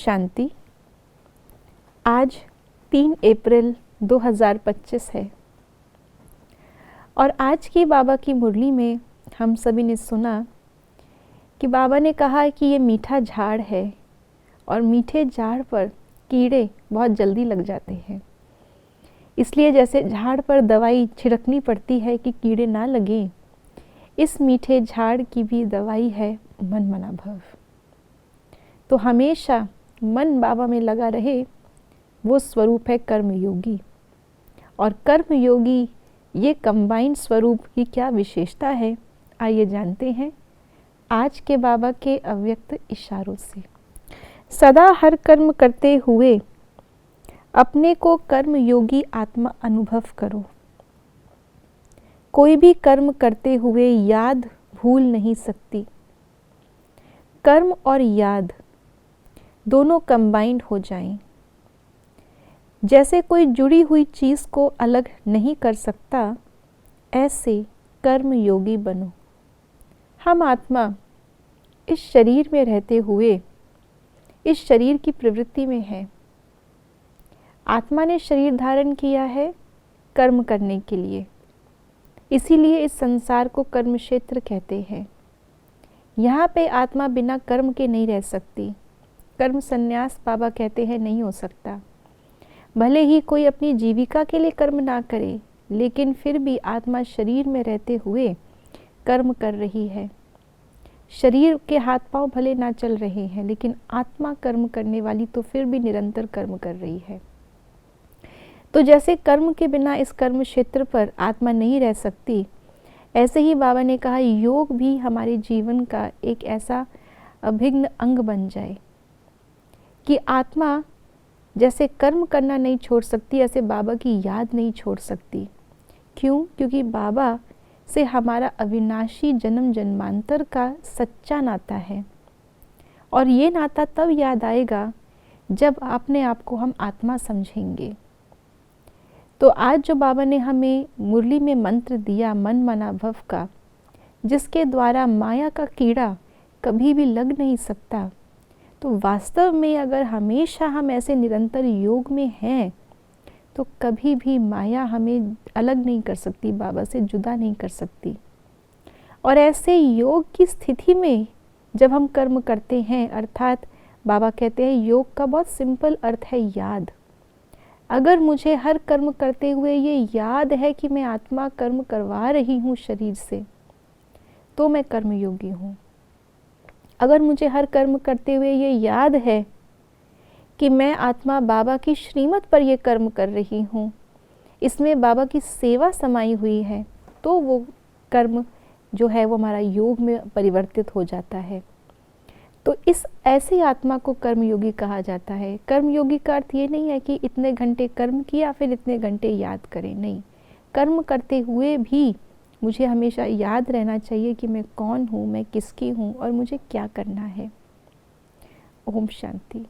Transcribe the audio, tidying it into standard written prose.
शांति। आज 3 अप्रैल 2025 है और आज की बाबा की मुरली में हम सभी ने सुना कि बाबा ने कहा कि ये मीठा झाड़ है और मीठे झाड़ पर कीड़े बहुत जल्दी लग जाते हैं। इसलिए जैसे झाड़ पर दवाई छिड़कनी पड़ती है कि कीड़े ना लगें, इस मीठे झाड़ की भी दवाई है मन मना भव। तो हमेशा मन बाबा में लगा रहे, वो स्वरूप है कर्मयोगी। और कर्मयोगी ये कंबाइंड स्वरूप की क्या विशेषता है, आइए जानते हैं आज के बाबा के अव्यक्त इशारों से। सदा हर कर्म करते हुए अपने को कर्मयोगी आत्मा अनुभव करो। कोई भी कर्म करते हुए याद भूल नहीं सकती। कर्म और याद दोनों कंबाइंड हो जाएं। जैसे कोई जुड़ी हुई चीज़ को अलग नहीं कर सकता, ऐसे कर्मयोगी बनो। हम आत्मा इस शरीर में रहते हुए इस शरीर की प्रवृत्ति में है। आत्मा ने शरीर धारण किया है कर्म करने के लिए, इसीलिए इस संसार को कर्म क्षेत्र कहते हैं। यहाँ पे आत्मा बिना कर्म के नहीं रह सकती। कर्म संन्यास बाबा कहते हैं नहीं हो सकता। भले ही कोई अपनी जीविका के लिए कर्म ना करे, लेकिन फिर भी आत्मा शरीर में रहते हुए कर्म कर रही है। शरीर के हाथ पांव भले ना चल रहे हैं, लेकिन आत्मा कर्म करने वाली तो फिर भी निरंतर कर्म कर रही है। तो जैसे कर्म के बिना इस कर्म क्षेत्र पर आत्मा नहीं रह सकती, ऐसे ही बाबा ने कहा योग भी हमारे जीवन का एक ऐसा अभिन्न अंग बन जाए कि आत्मा जैसे कर्म करना नहीं छोड़ सकती, ऐसे बाबा की याद नहीं छोड़ सकती। क्यों? क्योंकि बाबा से हमारा अविनाशी जन्म जन्मांतर का सच्चा नाता है। और ये नाता तब याद आएगा जब अपने आप को हम आत्मा समझेंगे। तो आज जो बाबा ने हमें मुरली में मंत्र दिया मन मना भव का, जिसके द्वारा माया का कीड़ा कभी भी लग नहीं सकता, तो वास्तव में अगर हमेशा हम ऐसे निरंतर योग में हैं, तो कभी भी माया हमें अलग नहीं कर सकती, बाबा से जुदा नहीं कर सकती। और ऐसे योग की स्थिति में जब हम कर्म करते हैं, अर्थात बाबा कहते हैं योग का बहुत सिंपल अर्थ है याद। अगर मुझे हर कर्म करते हुए ये याद है कि मैं आत्मा कर्म करवा रही हूँ शरीर से, तो मैं कर्मयोगी हूँ। अगर मुझे हर कर्म करते हुए ये याद है कि मैं आत्मा बाबा की श्रीमत पर ये कर्म कर रही हूँ, इसमें बाबा की सेवा समाई हुई है, तो वो कर्म जो है वो हमारा योग में परिवर्तित हो जाता है। तो इस ऐसी आत्मा को कर्मयोगी कहा जाता है। कर्मयोगी का अर्थ ये नहीं है कि इतने घंटे कर्म किया फिर इतने घंटे याद करें, नहीं। कर्म करते हुए भी मुझे हमेशा याद रहना चाहिए कि मैं कौन हूँ, मैं किसकी हूँ और मुझे क्या करना है। ओम शांति।